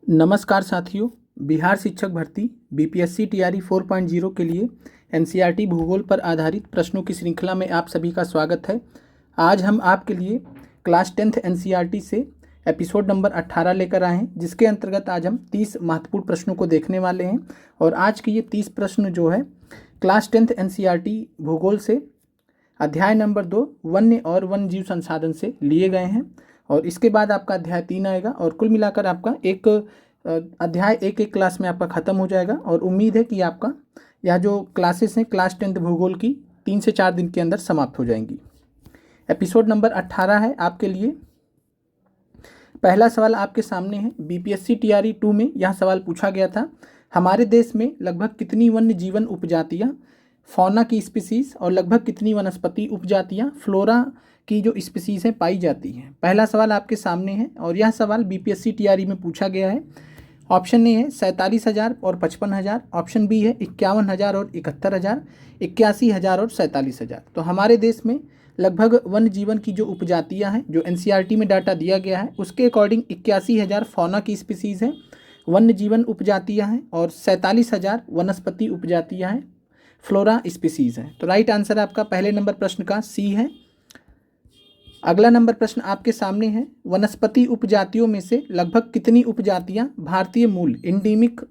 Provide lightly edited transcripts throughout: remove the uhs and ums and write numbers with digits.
नमस्कार साथियों। बिहार शिक्षक भर्ती बीपीएससी टीआरई 4.0 के लिए एनसीईआरटी भूगोल पर आधारित प्रश्नों की श्रृंखला में आप सभी का स्वागत है। आज हम आपके लिए क्लास 10th एनसीईआरटी से एपिसोड नंबर 18 लेकर आए हैं, जिसके अंतर्गत आज हम 30 महत्वपूर्ण प्रश्नों को देखने वाले हैं। और आज के ये 30 प्रश्न जो है क्लास 10th एनसीईआरटी भूगोल से अध्याय नंबर 2 वन्य और वन्यजीव संसाधन से लिए गए हैं। और इसके बाद आपका अध्याय 3 आएगा और कुल मिलाकर आपका एक अध्याय एक क्लास में आपका ख़त्म हो जाएगा। और उम्मीद है कि आपका यह जो क्लासेस हैं क्लास 10th भूगोल की 3 से 4 दिन के अंदर समाप्त हो जाएंगी। एपिसोड नंबर 18 है आपके लिए। पहला सवाल आपके सामने है। बीपीएससी टीआरई 2 में यह सवाल पूछा गया था, हमारे देश में लगभग कितनी वन्य जीवन उपजातियाँ फौना की स्पीसीज और लगभग कितनी वनस्पति उपजातियाँ फ्लोरा की जो स्पीसीज हैं पाई जाती हैं। पहला सवाल आपके सामने है और यह सवाल बीपीएससी टीआरई में पूछा गया है। ऑप्शन ए है 47,000 और 55,000, ऑप्शन बी है 51,000 और 71,000, 81,000 और 47,000। तो हमारे देश में लगभग वन्य जीवन की जो उपजातियाँ हैं, जो एनसीईआरटी में डाटा दिया गया है उसके अकॉर्डिंग 81,000 फौना की स्पीसीज हैं, वन्य जीवन उपजातियाँ हैं, और 47,000 वनस्पति उपजातियाँ हैं, फ्लोरा स्पीसीज हैं। तो राइट आंसर आपका पहले नंबर प्रश्न का सी है। अगला नंबर प्रश्न आपके सामने है, वनस्पति उपजातियों में से लगभग कितनी उपजातियां भारतीय मूल इंडीमिक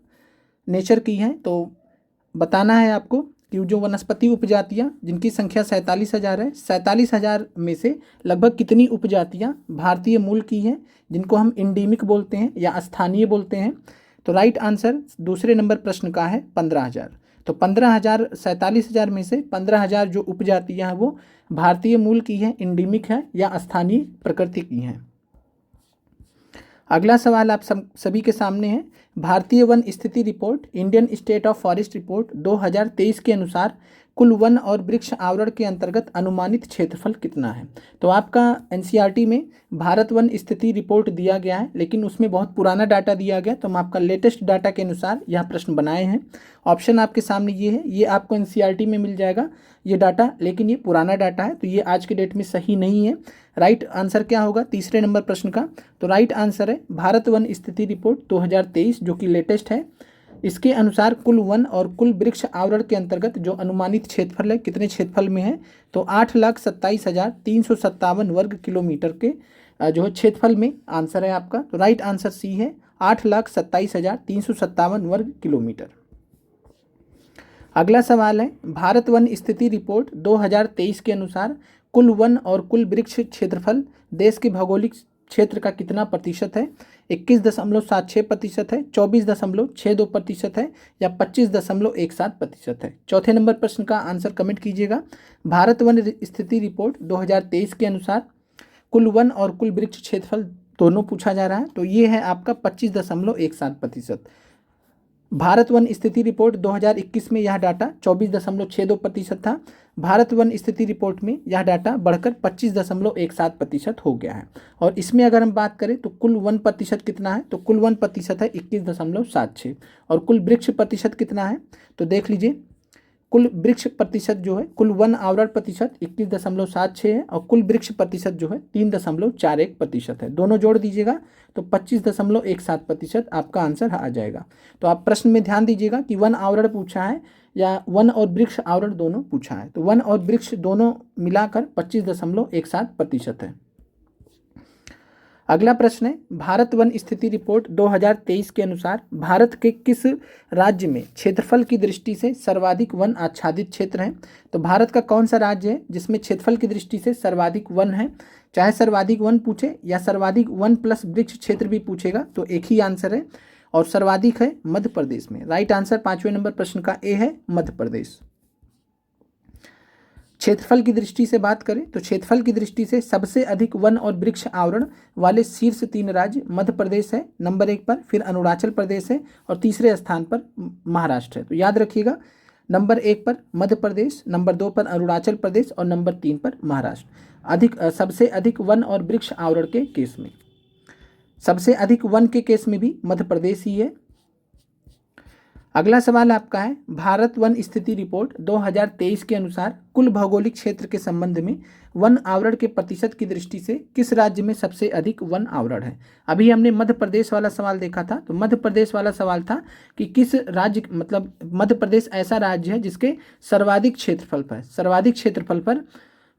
नेचर की हैं। तो बताना है आपको कि जो वनस्पति उपजातियां जिनकी संख्या 47,000 है, 47,000 में से लगभग कितनी उपजातियां भारतीय मूल की हैं, जिनको हम इंडीमिक बोलते हैं या स्थानीय बोलते हैं। तो राइट आंसर दूसरे नंबर प्रश्न का है 15,000। तो 15,000 47,000 में से 15,000 जो उपजातियां हैं वो भारतीय मूल की हैं, इंडीमिक है या स्थानीय प्रकृति की हैं। अगला सवाल आप सभी के सामने है। भारतीय वन स्थिति report Indian state of forest report 2023 के अनुसार कुल वन और वृक्ष आवरण के अंतर्गत अनुमानित क्षेत्रफल कितना है। तो आपका एनसीईआरटी में भारत वन स्थिति रिपोर्ट दिया गया है, लेकिन उसमें बहुत पुराना डाटा दिया गया, तो हम आपका लेटेस्ट डाटा के अनुसार यह प्रश्न बनाए हैं। ऑप्शन आपके सामने ये है, ये आपको एनसीईआरटी में मिल जाएगा ये डाटा, लेकिन ये पुराना डाटा है तो ये आज के डेट में सही नहीं है। राइट आंसर क्या होगा तीसरे नंबर प्रश्न का। तो राइट आंसर है भारत वन स्थिति रिपोर्ट 2023 जो कि लेटेस्ट है। इसके अनुसार कुल वन और कुल वृक्ष आवरण के अंतर्गत जो अनुमानित क्षेत्रफल है कितने क्षेत्रफल में है, तो 8,27,357 वर्ग किलोमीटर के जो है क्षेत्रफल में आंसर है आपका। तो राइट आंसर सी है 8,27,357 वर्ग किलोमीटर। अगला सवाल है, भारत वन स्थिति रिपोर्ट 2023 के अनुसार कुल वन और कुल वृक्ष क्षेत्रफल देश के भौगोलिक क्षेत्र का कितना प्रतिशत है। 21.76% है, 24.62% है या 25.17% है। चौथे नंबर प्रश्न का आंसर कमेंट कीजिएगा। भारत वन स्थिति रिपोर्ट 2023 के अनुसार कुल वन और कुल वृक्ष क्षेत्रफल दोनों पूछा जा रहा है, तो ये है आपका 25.17%। भारत वन स्थिति रिपोर्ट 2021 में यह डाटा 24.62% था। भारत वन स्थिति रिपोर्ट में यह डाटा बढ़कर 25.17% हो गया है। और इसमें अगर हम बात करें तो कुल वन प्रतिशत कितना है, तो कुल वन प्रतिशत है 21.76। और कुल वृक्ष प्रतिशत कितना है, तो देख लीजिए कुल वृक्ष प्रतिशत जो है, कुल वन आवरण प्रतिशत 21.76 है और कुल वृक्ष प्रतिशत जो है 3.41% है। दोनों जोड़ दीजिएगा तो 25.17% आपका आंसर आ जाएगा। तो आप प्रश्न में ध्यान दीजिएगा कि वन आवरण पूछा है या वन और वृक्ष आवरण दोनों पूछा है, तो वन और वृक्ष दोनों मिलाकर 25.17% है। अगला प्रश्न है, भारत वन स्थिति रिपोर्ट 2023 के अनुसार भारत के किस राज्य में क्षेत्रफल की दृष्टि से सर्वाधिक वन आच्छादित क्षेत्र हैं। तो भारत का कौन सा राज्य है जिसमें क्षेत्रफल की दृष्टि से सर्वाधिक वन है। चाहे सर्वाधिक वन पूछे या सर्वाधिक वन प्लस वृक्ष क्षेत्र भी पूछेगा तो एक ही आंसर है, और सर्वाधिक है मध्य प्रदेश में। राइट आंसर पांचवें नंबर प्रश्न का ए है, मध्य प्रदेश। क्षेत्रफल की दृष्टि से बात करें तो क्षेत्रफल की दृष्टि से सबसे अधिक वन और वृक्ष आवरण वाले शीर्ष 3 राज्य मध्य प्रदेश है नंबर 1 पर, फिर अरुणाचल प्रदेश है और तीसरे स्थान पर महाराष्ट्र है। तो याद रखिएगा, नंबर 1 पर मध्य प्रदेश, नंबर 2 पर अरुणाचल प्रदेश और नंबर 3 पर महाराष्ट्र। सबसे अधिक वन और वृक्ष आवरण के केस में, सबसे अधिक वन के केस में भी मध्य प्रदेश ही है। अगला सवाल आपका है, भारत वन स्थिति रिपोर्ट 2023 के अनुसार कुल भौगोलिक क्षेत्र के संबंध में वन आवरण के प्रतिशत की दृष्टि से किस राज्य में सबसे अधिक वन आवरण है। अभी हमने मध्य प्रदेश वाला सवाल देखा था, तो मध्य प्रदेश वाला सवाल था कि किस राज्य, मतलब मध्य प्रदेश ऐसा राज्य है जिसके सर्वाधिक क्षेत्रफल पर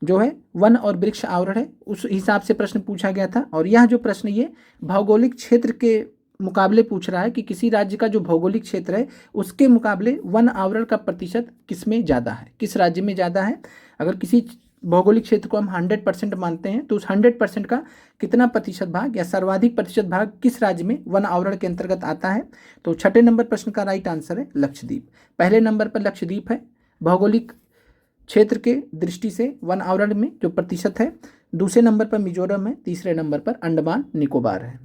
जो है वन और वृक्ष आवरण है, उस हिसाब से प्रश्न पूछा गया था। और यह जो प्रश्न ये भौगोलिक क्षेत्र के मुकाबले पूछ रहा है कि किसी राज्य का जो भौगोलिक क्षेत्र है उसके मुकाबले वन आवरण का प्रतिशत किस में ज़्यादा है, किस राज्य में ज़्यादा है। अगर किसी भौगोलिक क्षेत्र को हम 100% मानते हैं तो उस 100% का कितना प्रतिशत भाग या सर्वाधिक प्रतिशत भाग किस राज्य में वन आवरण के अंतर्गत आता है। तो छठे नंबर प्रश्न का राइट आंसर है लक्षद्वीप। पहले नंबर पर लक्षद्वीप है भौगोलिक क्षेत्र के दृष्टि से वन आवरण में जो प्रतिशत है। दूसरे नंबर पर मिजोरम है, तीसरे नंबर पर अंडमान निकोबार है।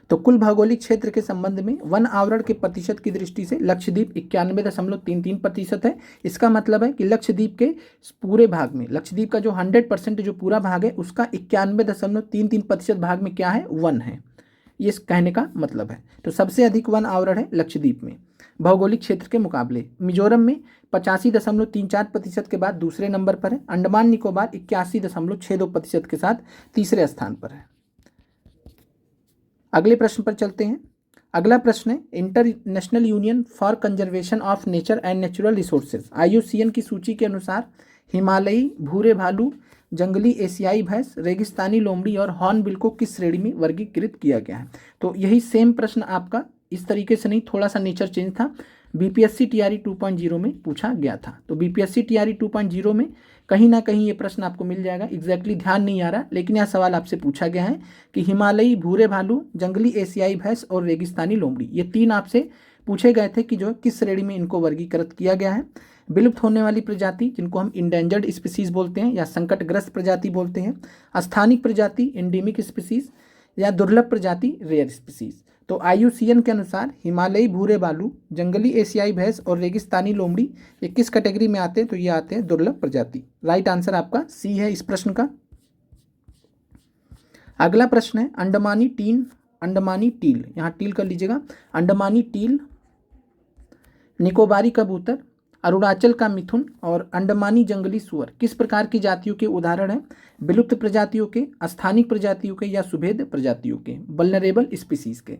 तो कुल भौगोलिक क्षेत्र के संबंध में वन आवरण के प्रतिशत की दृष्टि से लक्षद्वीप 91.33% है। इसका मतलब है कि लक्षद्वीप के पूरे भाग में, लक्षद्वीप का जो 100% जो पूरा भाग है उसका 91.33% भाग में क्या है, वन है, ये कहने का मतलब है। तो सबसे अधिक वन आवरण है लक्षद्वीप में भौगोलिक क्षेत्र के मुकाबले। मिजोरम में 85.34% के बाद दूसरे नंबर पर है। अंडमान निकोबार 81.62% के साथ तीसरे स्थान पर है। अगले प्रश्न पर चलते हैं। अगला प्रश्न है, international union for conservation of nature and natural resources IUCN की सूची के अनुसार हिमालयी भूरे भालू, जंगली एशियाई भैंस, रेगिस्तानी लोमड़ी और हॉर्नबिल को किस श्रेणी में वर्गीकृत किया गया है। तो यही सेम प्रश्न आपका इस तरीके से नहीं, थोड़ा सा नेचर चेंज था, BPSC TRE 2.0 में पूछा गया था। तो BPSC TRE 2.0 में कहीं ना कहीं ये प्रश्न आपको मिल जाएगा, एग्जैक्टली ध्यान नहीं आ रहा, लेकिन यह सवाल आपसे पूछा गया है कि हिमालयी भूरे भालू, जंगली एशियाई भैंस और रेगिस्तानी लोमड़ी, ये तीन आपसे पूछे गए थे कि जो किस श्रेणी में इनको वर्गीकृत किया गया है। विलुप्त होने वाली प्रजाति जिनको हम इंडेंजर्ड स्पीसीज बोलते हैं या संकटग्रस्त प्रजाति बोलते हैं, स्थानिक प्रजाति इंडेमिक स्पीसीज या दुर्लभ प्रजाति रेयर स्पीसीज। तो IUCN के अनुसार हिमालयी भूरे बालू, जंगली एशियाई भैंस और रेगिस्तानी लोमड़ी ये किस कैटेगरी में आते हैं, तो ये आते हैं दुर्लभ प्रजाति। राइट आंसर आपका C है इस प्रश्न का। अगला प्रश्न है, अंडमानी टील, यहाँ टील कर लीजिएगा, अंडमानी टील, निकोबारी कबूतर, अरुणाचल का मिथुन और अंडमानी जंगली सुअर किस प्रकार की जातियों के उदाहरण हैं, विलुप्त प्रजातियों के, स्थानिक प्रजातियों के या सुभेद प्रजातियों के, वल्नरेबल स्पीसीज के।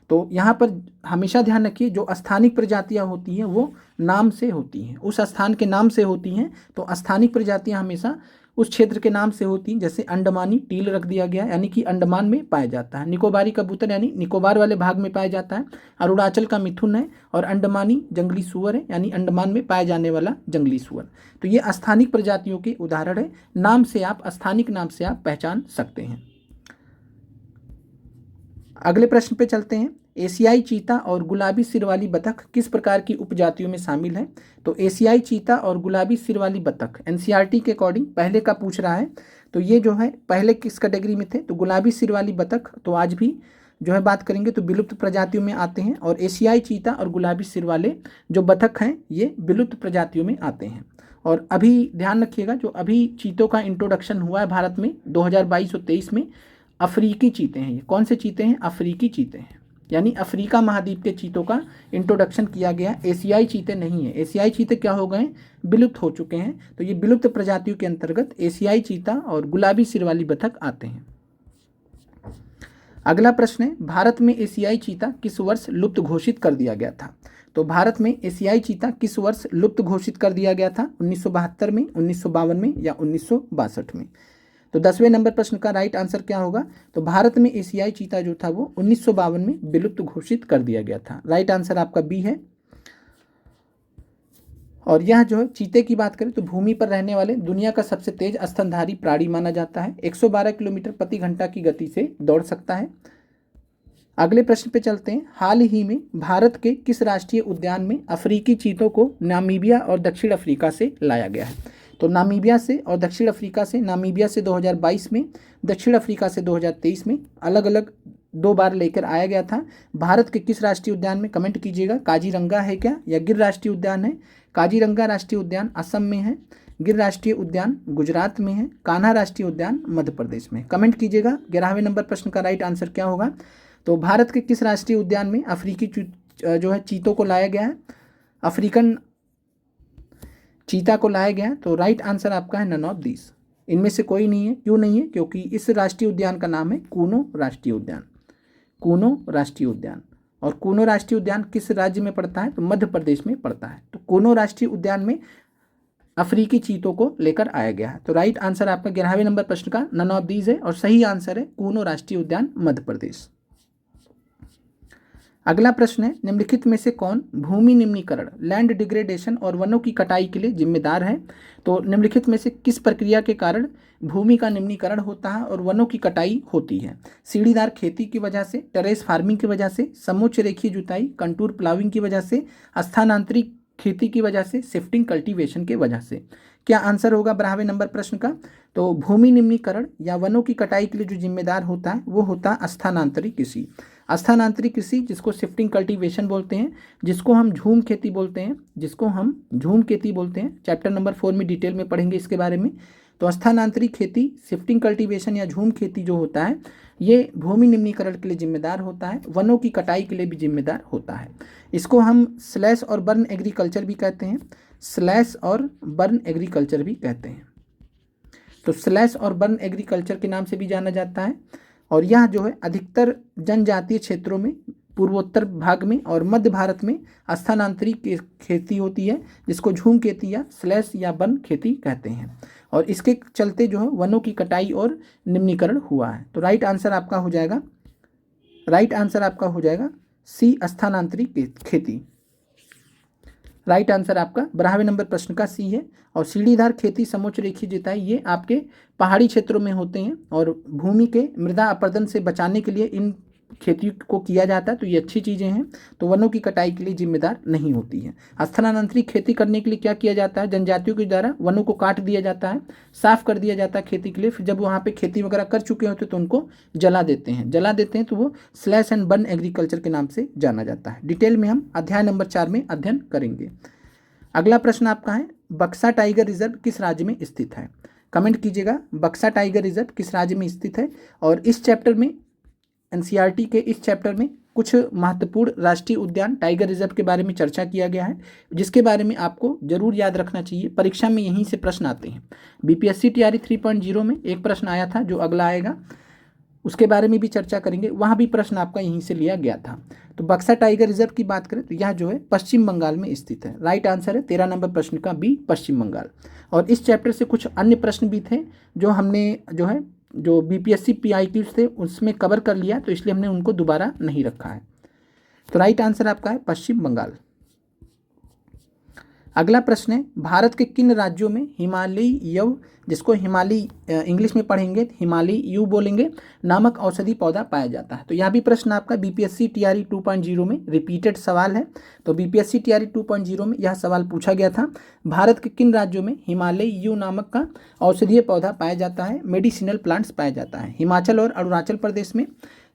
तो यहाँ पर हमेशा ध्यान रखिए जो स्थानिक प्रजातियाँ होती हैं वो नाम से होती हैं, उस स्थान के नाम से होती हैं। तो स्थानिक प्रजातियाँ हमेशा उस क्षेत्र के नाम से होती हैं, जैसे अंडमानी टील रख दिया गया यानी कि अंडमान में पाया जाता है, निकोबारी कबूतर यानी निकोबार वाले भाग में पाया जाता है, अरुणाचल का मिथुन है और अंडमानी जंगली सुअर है यानी अंडमान में पाया जाने वाला जंगली सुअर। तो ये स्थानिक प्रजातियों के उदाहरण है, नाम से आप, स्थानिक नाम से आप पहचान सकते हैं। अगले प्रश्न पे चलते हैं, एशियाई चीता और गुलाबी सिर वाली बतख किस प्रकार की उपजातियों में शामिल है। तो एशियाई चीता और गुलाबी सिर वाली बतख NCERT के अकॉर्डिंग पहले का पूछ रहा है, तो ये जो है पहले किस कैटेगरी में थे, तो गुलाबी सिर वाली बतख तो आज भी जो है बात करेंगे तो विलुप्त प्रजातियों में आते हैं, और एशियाई चीता और गुलाबी सिर वाले जो बतख हैं ये विलुप्त प्रजातियों में आते हैं। और अभी ध्यान रखिएगा जो अभी चीतों का इंट्रोडक्शन हुआ है भारत में 2022 और 23 में, अफ्रीकी चीते हैं। ये कौन से चीते हैं, अफ्रीकी चीते हैं, यानी अफ्रीका महाद्वीप के चीतों का इंट्रोडक्शन किया गया। एशियाई चीते नहीं है, एशियाई चीते क्या हो गए, विलुप्त हो चुके हैं। तो ये विलुप्त प्रजातियों के अंतर्गत एशियाई चीता और गुलाबी सिर वाली बतख आते हैं। अगला प्रश्न है, भारत में एशियाई चीता किस वर्ष लुप्त घोषित कर दिया गया था। तो भारत में एशियाई चीता किस वर्ष लुप्त घोषित कर दिया गया था, 1972 में, 1952 में या 1962 में। तो 10वें नंबर प्रश्न का राइट आंसर क्या होगा, तो भारत में एशियाई चीता जो था वो 1952 में विलुप्त घोषित कर दिया गया था। राइट आंसर आपका B है। और यह जो है चीते की बात करें तो भूमि पर रहने वाले दुनिया का सबसे तेज स्तनधारी प्राणी माना जाता है, 112 किलोमीटर प्रति घंटा की गति से दौड़ सकता है। अगले प्रश्न पे चलते हैं, हाल ही में भारत के किस राष्ट्रीय उद्यान में अफ्रीकी चीतों को नामीबिया और दक्षिण अफ्रीका से लाया गया है। तो नामीबिया से और दक्षिण अफ्रीका से, नामीबिया से 2022 में, दक्षिण अफ्रीका से 2023 में अलग अलग 2 बार लेकर आया गया था। भारत के किस राष्ट्रीय उद्यान में, कमेंट कीजिएगा, काजीरंगा है क्या या गिर राष्ट्रीय उद्यान है। काजीरंगा राष्ट्रीय उद्यान असम में है, गिर राष्ट्रीय उद्यान गुजरात में है, कान्हा राष्ट्रीय उद्यान मध्य प्रदेश में। कमेंट कीजिएगा 11वें नंबर प्रश्न का राइट आंसर क्या होगा। तो भारत के किस राष्ट्रीय उद्यान में अफ्रीकी जो है चीतों को लाया गया है, अफ्रीकन चीता को लाया गया है। तो राइट आंसर आपका है नन ऑफ दिस, इनमें से कोई नहीं है। क्यों नहीं है? क्योंकि इस राष्ट्रीय उद्यान का नाम है कूनो राष्ट्रीय उद्यान। कूनो राष्ट्रीय उद्यान। और कूनो राष्ट्रीय उद्यान किस राज्य में पड़ता है? तो मध्य प्रदेश में पड़ता है। तो कूनो राष्ट्रीय उद्यान में अफ्रीकी चीतों को लेकर आया गया है। तो राइट आंसर आपका 11वें नंबर प्रश्न का नन ऑफ दीज है, और सही आंसर है कूनो राष्ट्रीय उद्यान, मध्य प्रदेश। अगला प्रश्न है, निम्नलिखित में से कौन भूमि निम्नीकरण, लैंड डिग्रेडेशन और वनों की कटाई के लिए जिम्मेदार है? तो निम्नलिखित में से किस प्रक्रिया के कारण भूमि का निम्नीकरण होता है और वनों की कटाई होती है? सीढ़ीदार खेती की वजह से, टेरेस फार्मिंग की वजह से, समोच्च रेखीय जुताई, कंटूर प्लाविंग की वजह से, स्थानांतरित खेती की वजह से, शिफ्टिंग कल्टीवेशन की वजह से। क्या आंसर होगा 12वें नंबर प्रश्न का? तो भूमि निम्नीकरण या वनों की कटाई के लिए जो जिम्मेदार होता है वो होता है स्थानांतरित कृषि। स्थानांतरित कृषि, जिसको शिफ्टिंग कल्टीवेशन बोलते हैं, जिसको हम झूम खेती बोलते हैं, चैप्टर नंबर 4 में डिटेल में पढ़ेंगे इसके बारे में। तो स्थानांतरित खेती, शिफ्टिंग कल्टीवेशन या झूम खेती जो होता है ये भूमि निम्नीकरण के लिए जिम्मेदार होता है, वनों की कटाई के लिए भी जिम्मेदार होता है। इसको हम स्लैश और बर्न एग्रीकल्चर भी कहते हैं, स्लैश और बर्न एग्रीकल्चर भी कहते हैं। तो स्लैश और बर्न एग्रीकल्चर के नाम से भी जाना जाता है। और यह जो है अधिकतर जनजातीय क्षेत्रों में, पूर्वोत्तर भाग में और मध्य भारत में स्थानांतरित खेती होती है, जिसको झूम खेती या स्लैश या बर्न खेती कहते हैं। और इसके चलते जो है वनों की कटाई और निम्नीकरण हुआ है। तो राइट आंसर आपका हो जाएगा सी, स्थानांतरित खेती। राइट आंसर आपका 12वें नंबर प्रश्न का सी है। और सीढ़ीदार खेती, समोच्च रेखीय जुताई ये आपके पहाड़ी क्षेत्रों में होते हैं और भूमि के मृदा अपरदन से बचाने के लिए इन खेती को किया जाता है। तो ये अच्छी चीज़ें हैं। तो वनों की कटाई के लिए जिम्मेदार नहीं होती है। स्थानांतरित खेती करने के लिए क्या किया जाता है? जनजातियों के द्वारा वनों को काट दिया जाता है, साफ कर दिया जाता है खेती के लिए। फिर जब वहाँ पे खेती वगैरह कर चुके होते तो उनको जला देते हैं। तो वो स्लैश एंड बर्न एग्रीकल्चर के नाम से जाना जाता है। डिटेल में हम अध्याय नंबर 4 में अध्ययन करेंगे। अगला प्रश्न आपका है, बक्सा टाइगर रिजर्व किस राज्य में स्थित है? कमेंट कीजिएगा, बक्सा टाइगर रिजर्व किस राज्य में स्थित है। और इस चैप्टर में, एनसीईआरटी के इस चैप्टर में कुछ महत्वपूर्ण राष्ट्रीय उद्यान, टाइगर रिजर्व के बारे में चर्चा किया गया है, जिसके बारे में आपको जरूर याद रखना चाहिए। परीक्षा में यहीं से प्रश्न आते हैं। बीपीएससी टीआरई 3.0 में एक प्रश्न आया था, जो अगला आएगा उसके बारे में भी चर्चा करेंगे, वहाँ भी प्रश्न आपका यहीं से लिया गया था। तो बक्सा टाइगर रिजर्व की बात करें तो यह जो है पश्चिम बंगाल में स्थित है। राइट आंसर है 13 नंबर प्रश्न का बी, पश्चिम बंगाल। और इस चैप्टर से कुछ अन्य प्रश्न भी थे जो हमने जो बीपीएससी पीआईक्यूज थे उसमें कवर कर लिया, तो इसलिए हमने उनको दोबारा नहीं रखा है। तो राइट आंसर आपका है पश्चिम बंगाल। अगला प्रश्न है, भारत के किन राज्यों में हिमालयी यव, जिसको हिमालयी इंग्लिश में पढ़ेंगे हिमालयी यू बोलेंगे, नामक औषधि पौधा पाया जाता है? तो यह भी प्रश्न आपका बीपीएससी टीआरई 2.0 में रिपीटेड सवाल है। तो बीपीएससी टीआरई 2.0 में यह सवाल पूछा गया था, भारत के किन राज्यों में हिमालयी यू नामक का औषधीय पौधा पाया जाता है, मेडिसिनल प्लांट्स पाया जाता है? हिमाचल और अरुणाचल प्रदेश में,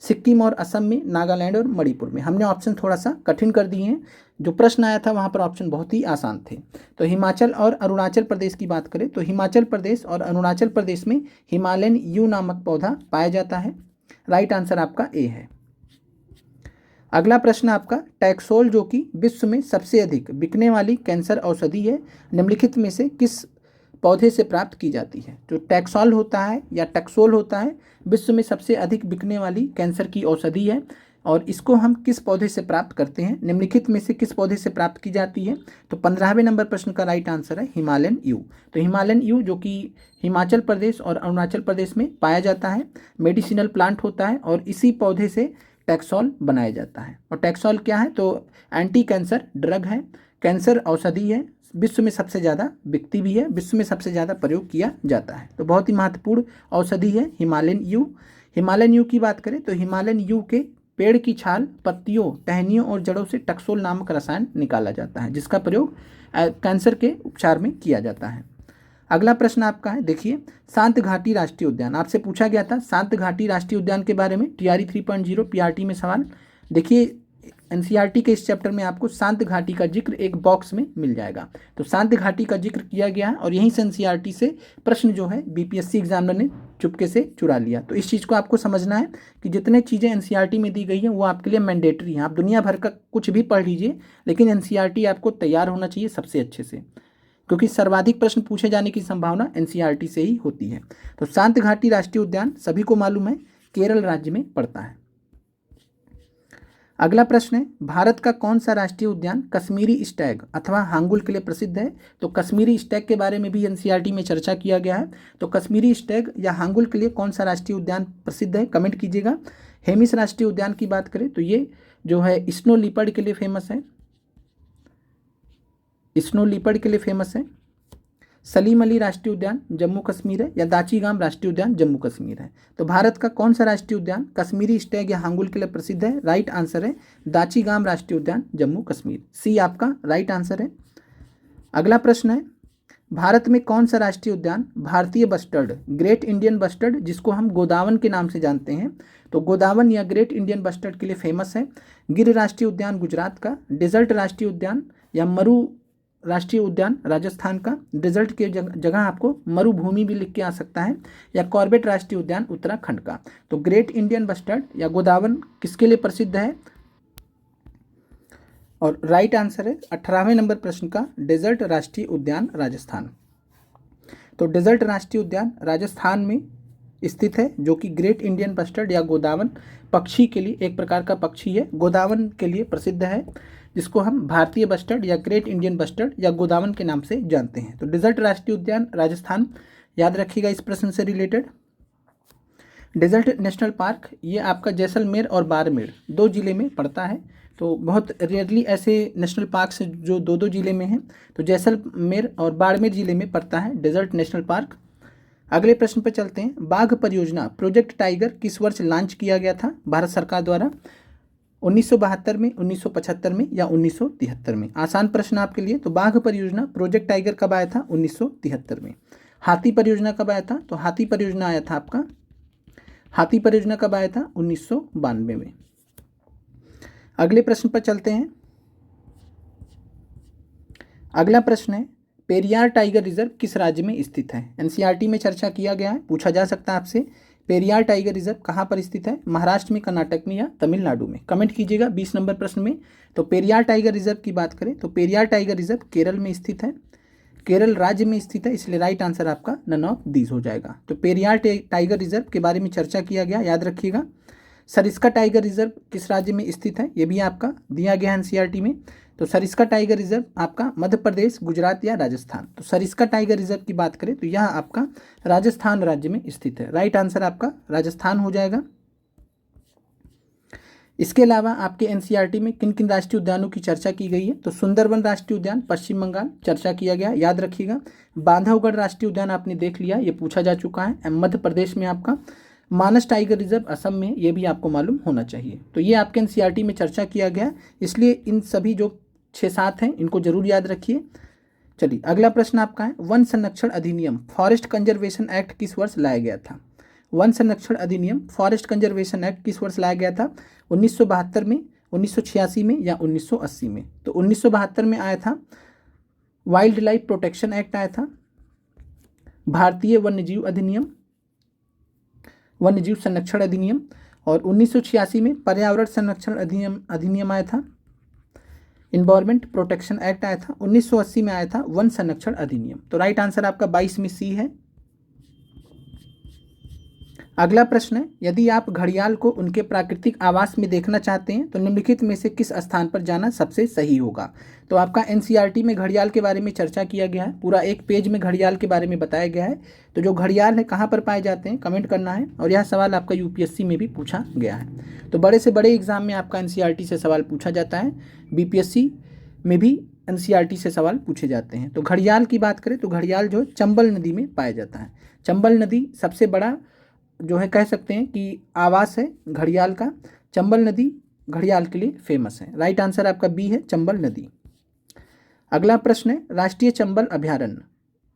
सिक्किम और असम में, नागालैंड और मणिपुर में। हमने ऑप्शन थोड़ा सा कठिन कर दिए हैं, जो प्रश्न आया था वहाँ पर ऑप्शन बहुत ही आसान थे। तो हिमाचल और अरुणाचल प्रदेश की बात करें तो हिमाचल प्रदेश और अरुणाचल प्रदेश में हिमालयन यू नामक पौधा पाया जाता है। राइट आंसर आपका ए है। अगला प्रश्न आपका, टैक्सोल जो कि विश्व में सबसे अधिक बिकने वाली कैंसर औषधि है, निम्नलिखित में से किस पौधे से प्राप्त की जाती है? जो टैक्सोल होता है या टैक्सोल होता है, विश्व में सबसे अधिक बिकने वाली कैंसर की औषधि है, और इसको हम किस पौधे से प्राप्त करते हैं? निम्नलिखित में से किस पौधे से प्राप्त की जाती है? तो 15वें नंबर प्रश्न का राइट आंसर है हिमालयन यू। तो हिमालयन यू जो कि हिमाचल प्रदेश और अरुणाचल प्रदेश में पाया जाता है, मेडिसिनल प्लांट होता है, और इसी पौधे से टैक्सोल बनाया जाता है। और टैक्सोल क्या है? तो एंटी कैंसर ड्रग है, कैंसर औषधि है, विश्व में सबसे ज़्यादा बिकती भी है, विश्व में सबसे ज़्यादा प्रयोग किया जाता है। तो बहुत ही महत्वपूर्ण औषधि है हिमालयन यू। हिमालयन यू की बात करें तो हिमालयन यू के पेड़ की छाल, पत्तियों, टहनियों और जड़ों से टैक्सोल नामक रसायन निकाला जाता है, जिसका प्रयोग कैंसर के उपचार में किया जाता है। अगला प्रश्न आपका है, देखिए, शांत घाटी राष्ट्रीय उद्यान। आपसे पूछा गया था शांत घाटी राष्ट्रीय उद्यान के बारे में टीआरई 3.0 पीआरटी में सवाल। देखिए एनसीईआरटी के इस चैप्टर में आपको शांत घाटी का जिक्र एक बॉक्स में मिल जाएगा। तो शांत घाटी का जिक्र किया गया है और यहीं से एनसीईआरटी से प्रश्न जो है बीपीएससी एग्जामिनर ने चुपके से चुरा लिया। तो इस चीज़ को आपको समझना है कि जितने चीज़ें एनसीईआरटी में दी गई हैं वो आपके लिए मैंडेटरी हैं। आप दुनिया भर का कुछ भी पढ़ लीजिए, लेकिन एनसीईआरटी आपको तैयार होना चाहिए सबसे अच्छे से, क्योंकि सर्वाधिक प्रश्न पूछे जाने की संभावना एनसीईआरटी से ही होती है। तो शांत घाटी राष्ट्रीय उद्यान सभी को मालूम है केरल राज्य में पड़ता है। अगला प्रश्न है, भारत का कौन सा राष्ट्रीय उद्यान कश्मीरी स्टैग अथवा हांगुल के लिए प्रसिद्ध है? तो कश्मीरी स्टैग के बारे में भी एनसीईआरटी में चर्चा किया गया है। तो कश्मीरी स्टैग या हांगुल के लिए कौन सा राष्ट्रीय उद्यान प्रसिद्ध है, कमेंट कीजिएगा। हेमिस राष्ट्रीय उद्यान की बात करें तो ये जो है स्नो लिपर्ड के लिए फेमस है, स्नो लिपर्ड के लिए फेमस है। सलीम अली राष्ट्रीय उद्यान जम्मू कश्मीर है या दाचीगाम राष्ट्रीय उद्यान जम्मू कश्मीर है। तो भारत का कौन सा राष्ट्रीय उद्यान कश्मीरी स्टैग या हांगुल के लिए प्रसिद्ध है? राइट आंसर है दाचीगाम राष्ट्रीय उद्यान जम्मू कश्मीर, सी आपका राइट आंसर है। अगला प्रश्न है, भारत में कौन सा राष्ट्रीय उद्यान भारतीय बस्टर्ड ग्रेट इंडियन बस्टर्ड जिसको हम गोदावन के नाम से जानते हैं, तो गोदावन या ग्रेट इंडियन बस्टर्ड के लिए फेमस है? गिर राष्ट्रीय उद्यान गुजरात का, डेजर्ट राष्ट्रीय उद्यान या मरु राष्ट्रीय उद्यान राजस्थान का, डेजर्ट के जगह आपको मरुभूमि भी लिख के आ सकता है, या कॉर्बेट राष्ट्रीय उद्यान उत्तराखंड का। तो ग्रेट इंडियन बस्टर्ड या गोदावन किसके लिए प्रसिद्ध है? और राइट आंसर है 18वें नंबर प्रश्न का डेजर्ट राष्ट्रीय उद्यान राजस्थान। तो डेजर्ट राष्ट्रीय उद्यान राजस्थान में स्थित है, जो कि ग्रेट इंडियन बस्टर्ड या गोदावन पक्षी के लिए एक प्रकार का पक्षी है, गोदावन के लिए प्रसिद्ध है, जिसको हम भारतीय बस्टर्ड या ग्रेट इंडियन बस्टर्ड या गोदावन के नाम से जानते हैं। तो डेजर्ट राष्ट्रीय उद्यान राजस्थान याद रखिएगा इस प्रश्न से रिलेटेड। डेजर्ट नेशनल पार्क ये आपका जैसलमेर और बाड़मेर 2 जिले में पड़ता है। तो बहुत रेयरली ऐसे नेशनल पार्क से जो 2 जिले में हैं, तो जैसलमेर और बाड़मेर जिले में पड़ता है डेजर्ट नेशनल पार्क। अगले प्रश्न पर चलते हैं, बाघ परियोजना प्रोजेक्ट टाइगर किस वर्ष लॉन्च किया गया था भारत सरकार द्वारा? 1972 में, 1975 में या 1973 में? आसान प्रश्न आपके लिए। तो बाघ परियोजना प्रोजेक्ट टाइगर कब आया था? 1973 में। हाथी परियोजना कब आया था? तो हाथी परियोजना आया था आपका, हाथी परियोजना कब आया था? 1992 में। अगले प्रश्न पर चलते हैं। अगला प्रश्न है, पेरियार टाइगर रिजर्व किस राज्य में स्थित है? एनसीईआरटी में चर्चा किया गया है, पूछा जा सकता है आपसे। पेरियार टाइगर रिजर्व कहाँ पर स्थित है? महाराष्ट्र में, कर्नाटक में या तमिलनाडु में? कमेंट कीजिएगा 20 नंबर प्रश्न में। तो पेरियार टाइगर रिजर्व की बात करें तो पेरियार टाइगर रिजर्व केरल में स्थित है, केरल राज्य में स्थित है, इसलिए राइट आंसर आपका नन ऑफ दीज हो जाएगा। तो पेरियार टाइगर रिजर्व के बारे में चर्चा किया गया, याद रखिएगा। सरिस्का टाइगर रिजर्व किस राज्य में स्थित है? ये भी आपका दिया गया है एनसीईआरटी में। तो सरिस्का टाइगर रिजर्व आपका मध्य प्रदेश, गुजरात या राजस्थान? तो सरिस्का टाइगर रिजर्व की बात करें तो यह आपका राजस्थान राज्य में स्थित है, राइट आंसर आपका राजस्थान हो जाएगा। इसके अलावा आपके एनसीईआरटी में किन किन राष्ट्रीय उद्यानों की चर्चा की गई है? तो सुंदरवन राष्ट्रीय उद्यान पश्चिम बंगाल चर्चा किया गया, याद रखिएगा। बांधवगढ़ राष्ट्रीय उद्यान आपने देख लिया, ये पूछा जा चुका है, मध्य प्रदेश में आपका। मानस टाइगर रिजर्व असम में, ये भी आपको मालूम होना चाहिए। तो ये आपके एनसीईआरटी में चर्चा किया गया, इसलिए इन सभी जो 6-7 हैं इनको जरूर याद रखिए। चलिए अगला प्रश्न आपका है, वन संरक्षण अधिनियम फॉरेस्ट कंजर्वेशन एक्ट किस वर्ष लाया गया था? वन संरक्षण अधिनियम फॉरेस्ट कंजर्वेशन एक्ट किस वर्ष लाया गया था? 1972 में, 1986 में या 1980 में? तो 1972 में आया था, वाइल्ड लाइफ प्रोटेक्शन एक्ट आया था, भारतीय वन्यजीव अधिनियम, वन्यजीव संरक्षण अधिनियम, और 1986 में पर्यावरण संरक्षण अधिनियम आया था, इन्वायरमेंट प्रोटेक्शन एक्ट आया था। 1980 में आया था वन संरक्षण अधिनियम। तो राइट आंसर आपका 22 में सी है। अगला प्रश्न है, यदि आप घड़ियाल को उनके प्राकृतिक आवास में देखना चाहते हैं तो निम्नलिखित में से किस स्थान पर जाना सबसे सही होगा? तो आपका एनसीईआरटी में घड़ियाल के बारे में चर्चा किया गया है, पूरा 1 पेज में घड़ियाल के बारे में बताया गया है। तो जो घड़ियाल है कहाँ पर पाए जाते हैं, कमेंट करना है। और यह सवाल आपका यूपीएससी में भी पूछा गया है। तो बड़े से बड़े एग्जाम में आपका एनसीईआरटी से सवाल पूछा जाता है, बीपीएससी में भी एनसीईआरटी से सवाल पूछे जाते हैं। तो घड़ियाल की बात करें तो घड़ियाल जो चंबल नदी में पाया जाता है। चंबल नदी सबसे बड़ा जो है कह सकते हैं कि आवास है घड़ियाल का। चंबल नदी घड़ियाल के लिए फेमस है, राइट आंसर आपका बी है चंबल नदी। अगला प्रश्न है, राष्ट्रीय चंबल अभयारण्य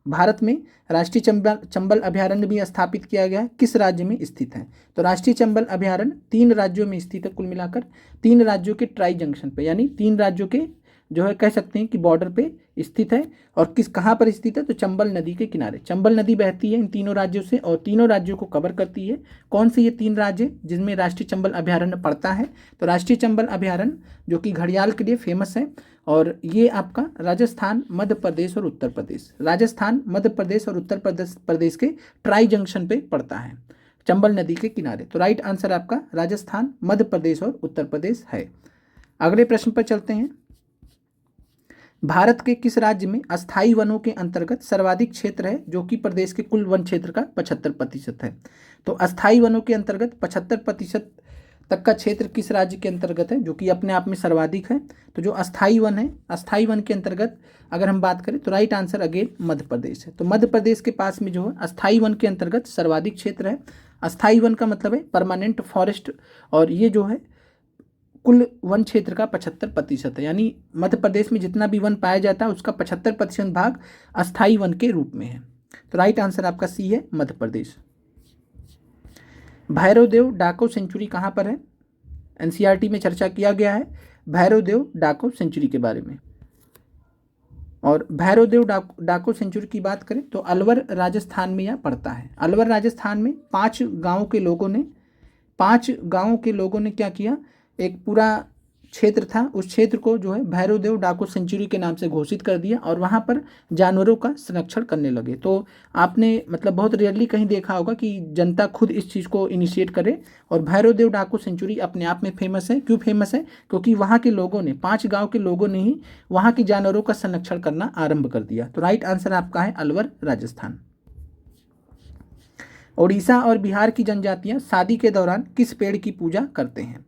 भारत में राष्ट्रीय चंबल अभयारण्य भी स्थापित किया गया है, किस राज्य में स्थित है? तो राष्ट्रीय चंबल अभयारण्य 3 राज्यों में स्थित है, कुल मिलाकर 3 राज्यों के ट्राई जंक्शन पे, यानी 3 राज्यों के जो है कह सकते हैं कि बॉर्डर पे स्थित है। और कहाँ पर स्थित है? तो चंबल नदी के किनारे। चंबल नदी बहती है इन तीनों राज्यों से और तीनों राज्यों को कवर करती है। कौन से ये 3 राज्य जिनमें राष्ट्रीय चंबल अभयारण्य पड़ता है? तो राष्ट्रीय चंबल अभयारण्य जो कि घड़ियाल के लिए फेमस है, और ये आपका राजस्थान, मध्य प्रदेश और उत्तर प्रदेश, राजस्थान, मध्य प्रदेश और उत्तर प्रदेश के ट्राई जंक्शन पे पड़ता है, चंबल नदी के किनारे। तो राइट आंसर आपका राजस्थान, मध्य प्रदेश और उत्तर प्रदेश है। अगले प्रश्न पर चलते हैं। भारत के किस राज्य में अस्थायी वनों के अंतर्गत सर्वाधिक क्षेत्र है जो कि प्रदेश के कुल वन क्षेत्र का 75% है? तो अस्थायी वनों के अंतर्गत 75% तक का क्षेत्र किस राज्य के अंतर्गत है जो कि अपने आप में सर्वाधिक है? तो जो अस्थायी वन है, अस्थायी वन के अंतर्गत अगर हम बात करें तो right answer again Madhya Pradesh है। तो मध्य प्रदेश के पास में जो है अस्थायी वन के अंतर्गत सर्वाधिक क्षेत्र है। अस्थायी वन का मतलब है परमानेंट फॉरेस्ट, और ये जो है कुल वन क्षेत्र का 75% है, यानी मध्य प्रदेश में जितना भी वन पाया जाता है उसका 75% भाग अस्थायी वन के रूप में है। तो राइट आंसर आपका सी है, मध्य प्रदेश। भैरवदेव डाको सेंचुरी कहाँ पर है? एनसीईआरटी में चर्चा किया गया है भैरवदेव डाको सेंचुरी के बारे में। और भैरवदेव डाको सेंचुरी की बात करें तो अलवर राजस्थान में यह पड़ता है। अलवर राजस्थान में 5 गाँव के लोगों ने क्या किया, एक पूरा क्षेत्र था, उस क्षेत्र को जो है भैरवदेव डाको सेंचुरी के नाम से घोषित कर दिया और वहाँ पर जानवरों का संरक्षण करने लगे। तो आपने मतलब बहुत रेयरली कहीं देखा होगा कि जनता खुद इस चीज़ को इनिशिएट करे, और भैरवदेव डाको सेंचुरी अपने आप में फेमस है। क्यों फेमस है? क्योंकि वहाँ के लोगों ने, 5 गाँव के लोगों ने ही वहाँ की जानवरों का संरक्षण करना आरंभ कर दिया। तो राइट आंसर आपका है अलवर राजस्थान। उड़ीसा और बिहार की जनजातियाँ शादी के दौरान किस पेड़ की पूजा करते हैं?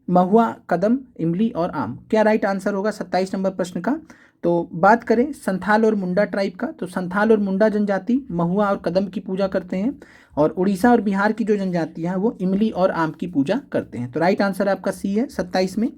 महुआ, कदम, इमली और आम। क्या राइट आंसर होगा 27 नंबर प्रश्न का? तो बात करें संथाल और मुंडा ट्राइब का, तो संथाल और मुंडा जनजाति महुआ और कदम की पूजा करते हैं, और उड़ीसा और बिहार की जो जनजातियां हैं वो इमली और आम की पूजा करते हैं। तो राइट आंसर आपका सी है 27 में।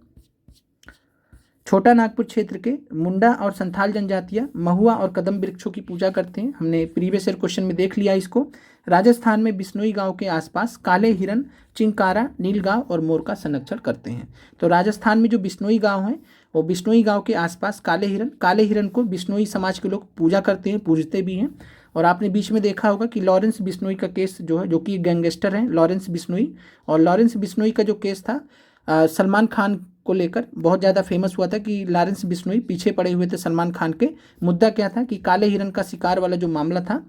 छोटा नागपुर क्षेत्र के मुंडा और संथाल जनजातियां महुआ और कदम वृक्षों की पूजा करते हैं। हमने प्रीवियस ईयर क्वेश्चन में देख लिया इसको। राजस्थान में बिश्नोई गांव के आसपास काले हिरन, चिंकारा, नीलगांव और मोर का संरक्षण करते हैं। तो राजस्थान में जो बिश्नोई गांव है वो बिश्नोई गांव के आसपास काले हिरन को बिश्नोई समाज के लोग पूजा करते हैं, पूजते भी हैं। और आपने बीच में देखा होगा कि लॉरेंस बिश्नोई का केस जो है, जो कि गैंगस्टर हैं लॉरेंस बिश्नोई, और लॉरेंस बिश्नोई का जो केस था सलमान खान को लेकर बहुत ज़्यादा फेमस हुआ था कि लॉरेंस बिश्नोई पीछे पड़े हुए थे सलमान खान के। मुद्दा क्या था कि काले हिरन का शिकार वाला जो मामला था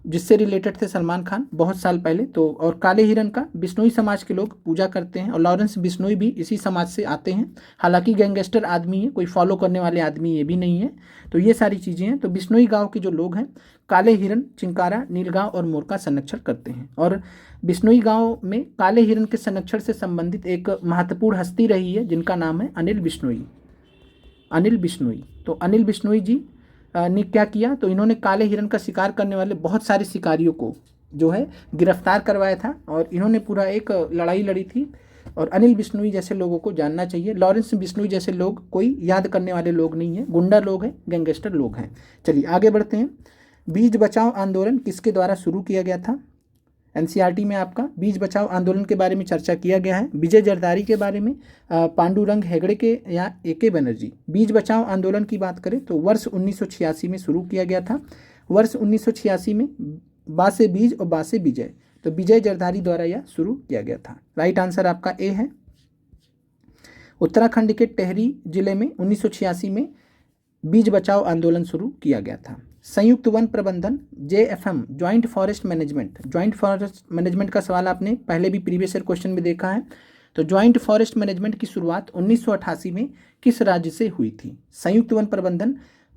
जिससे रिलेटेड थे सलमान खान बहुत साल पहले। तो और काले हिरन का बिश्नोई समाज के लोग पूजा करते हैं, और लॉरेंस बिश्नोई भी इसी समाज से आते हैं। हालांकि गैंगस्टर आदमी है, कोई फॉलो करने वाले आदमी ये भी नहीं है। तो ये सारी चीज़ें हैं। तो बिश्नोई गांव के जो लोग हैं काले हिरन, चिंकारा, नीलगांव और मोर का संरक्षण करते हैं। और बिश्नोई गांव में काले हिरन के संरक्षण से संबंधित एक महत्वपूर्ण हस्ती रही है जिनका नाम है अनिल बिश्नोई। तो अनिल बिश्नोई जी ने क्या किया, तो इन्होंने काले हिरन का शिकार करने वाले बहुत सारे शिकारियों को जो है गिरफ्तार करवाया था, और इन्होंने पूरा एक लड़ाई लड़ी थी। और अनिल बिश्नोई जैसे लोगों को जानना चाहिए। लॉरेंस बिश्नोई जैसे लोग कोई याद करने वाले लोग नहीं हैं, गुंडा लोग हैं, गैंगस्टर लोग हैं। चलिए आगे बढ़ते हैं। बीज बचाओ आंदोलन किसके द्वारा शुरू किया गया था? एनसीईआरटी में आपका बीज बचाओ आंदोलन के बारे में चर्चा किया गया है। विजय जरदारी के बारे में, पांडुरंग हेगड़े के या AK बनर्जी। बीज बचाओ आंदोलन की बात करें तो वर्ष 1986 में शुरू किया गया था। वर्ष 1986 में बा से बीज और बा से विजय, तो विजय जरदारी द्वारा यह शुरू किया गया था। राइट आंसर आपका ए है। उत्तराखंड के टेहरी जिले में 1986 में बीज बचाओ आंदोलन शुरू किया गया था। संयुक्त वन प्रबंधन JFM, ज्वाइंट फॉरेस्ट मैनेजमेंट का सवाल आपने पहले भी प्रीवियस ईयर क्वेश्चन में देखा है। तो ज्वाइंट फॉरेस्ट मैनेजमेंट की शुरुआत 1988 में किस राज्य से हुई थी? संयुक्त वन प्रबंधन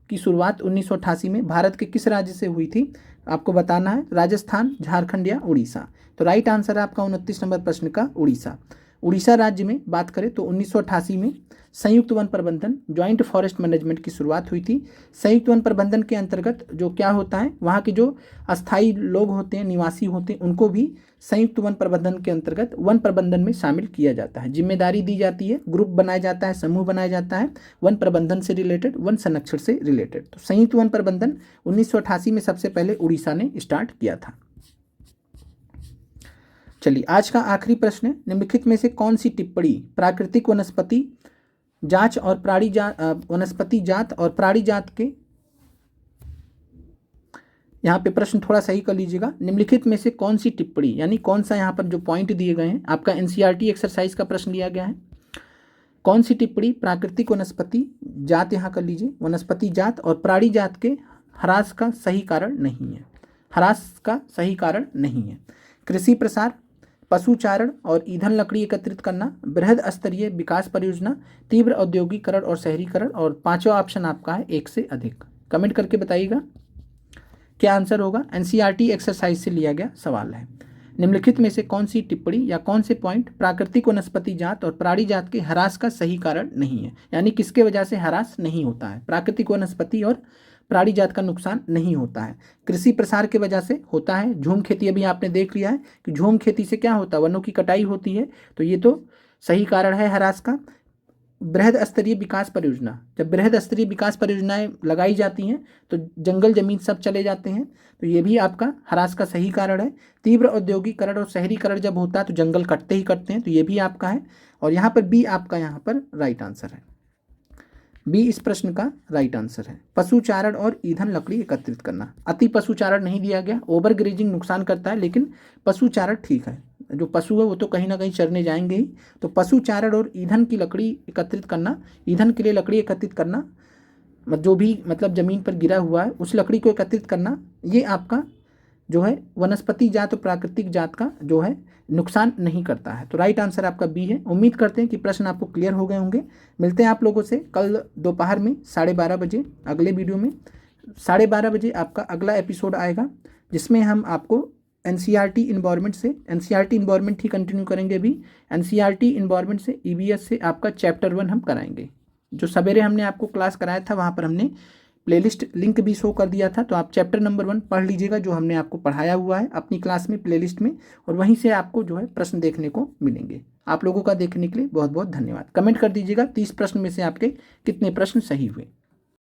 की शुरुआत 1988 में भारत के किस राज्य से हुई थी? आपको बताना है राजस्थान, झारखंड या उड़ीसा। तो राइट आंसर है आपका 29 नंबर प्रश्न का उड़ीसा। उड़ीसा राज्य में बात करें तो 1988 में संयुक्त वन प्रबंधन जॉइंट फॉरेस्ट मैनेजमेंट की शुरुआत हुई थी। संयुक्त वन प्रबंधन के अंतर्गत जो क्या होता है, वहाँ के जो अस्थायी लोग होते हैं, निवासी होते हैं, उनको भी संयुक्त वन प्रबंधन के अंतर्गत वन प्रबंधन में शामिल किया जाता है। जिम्मेदारी दी जाती है, ग्रुप बनाया जाता है, समूह बनाया जाता है वन प्रबंधन से रिलेटेड, वन संरक्षण से रिलेटेड। तो संयुक्त वन प्रबंधन 1988 में सबसे पहले उड़ीसा ने स्टार्ट किया था। चलिए आज का आखिरी प्रश्न है, निम्नलिखित में से कौन सी टिप्पणी प्राकृतिक वनस्पति जांच और वनस्पति जात और प्राणी जात के, यहाँ पे प्रश्न थोड़ा सही कर लीजिएगा, निम्नलिखित में से कौन सी टिप्पणी, यानी कौन सा यहाँ पर जो पॉइंट दिए गए हैं, आपका एनसीईआरटी एक्सरसाइज का प्रश्न लिया गया है। कौन सी टिप्पणी प्राकृतिक वनस्पति जात, यहाँ कर लीजिए, वनस्पति जात और प्राणी जात के ह्रास का सही कारण नहीं है, ह्रास का सही कारण नहीं है। कृषि प्रसार, पशुचारण और ईंधन लकड़ी एकत्रित करना, बृहद स्तरीय विकास परियोजना, तीव्र औद्योगिकरण और शहरीकरण, और पांचवा ऑप्शन आपका है एक से अधिक। कमेंट करके बताइएगा क्या आंसर होगा। एनसीईआरटी एक्सरसाइज से लिया गया सवाल है। निम्नलिखित में से कौन सी टिप्पणी या कौन से पॉइंट प्राकृतिक वनस्पति जात और प्राणी जात के ह्रास का सही कारण नहीं है, यानी किसके वजह से ह्रास नहीं होता है, प्राकृतिक वनस्पति और प्राणी जात का नुकसान नहीं होता है। कृषि प्रसार के वजह से होता है। झूम खेती अभी आपने देख लिया है कि झूम खेती से क्या होता है, वनों की कटाई होती है, तो ये तो सही कारण है ह्रास का। बृहद स्तरीय विकास परियोजना, जब बृहद स्तरीय विकास परियोजनाएं लगाई जाती हैं तो जंगल जमीन सब चले जाते हैं, तो ये भी आपका ह्रास का सही कारण है। तीव्र औद्योगिकरण और शहरीकरण जब होता है तो जंगल कटते ही कटते हैं, तो ये भी आपका है। और यहाँ पर बी आपका यहाँ पर राइट आंसर है, बी इस प्रश्न का राइट आंसर है। पशुचारण और ईंधन लकड़ी एकत्रित करना, अति पशुचारण नहीं दिया गया, ओवर ग्रेजिंग नुकसान करता है, लेकिन पशुचारण ठीक है, जो पशु है वो तो कहीं ना कहीं चरने जाएंगे ही। तो पशुचारण और ईंधन की लकड़ी एकत्रित करना, ईंधन के लिए लकड़ी एकत्रित करना, जो भी मतलब जमीन पर गिरा हुआ है उस लकड़ी को एकत्रित करना, ये आपका जो है वनस्पति जात और प्राकृतिक जात का जो है नुकसान नहीं करता है। तो राइट आंसर आपका बी है। उम्मीद करते हैं कि प्रश्न आपको क्लियर हो गए होंगे। मिलते हैं आप लोगों से कल दोपहर में 12:30 बजे अगले वीडियो में। 12:30 बजे आपका अगला एपिसोड आएगा, जिसमें हम आपको एनसीईआरटी इन्वायरमेंट से, एनसीईआरटी इन्वायरमेंट ही कंटिन्यू करेंगे अभी, एनसीईआरटी इन्वायरमेंट से ईवीएस से आपका चैप्टर 1 हम कराएंगे। जो सवेरे हमने आपको क्लास कराया था वहाँ पर हमने प्लेलिस्ट लिंक भी शो कर दिया था, तो आप चैप्टर नंबर 1 पढ़ लीजिएगा, जो हमने आपको पढ़ाया हुआ है अपनी क्लास में प्लेलिस्ट में, और वहीं से आपको जो है प्रश्न देखने को मिलेंगे। आप लोगों का देखने के लिए बहुत बहुत धन्यवाद। कमेंट कर दीजिएगा 30 प्रश्न में से आपके कितने प्रश्न सही हुए।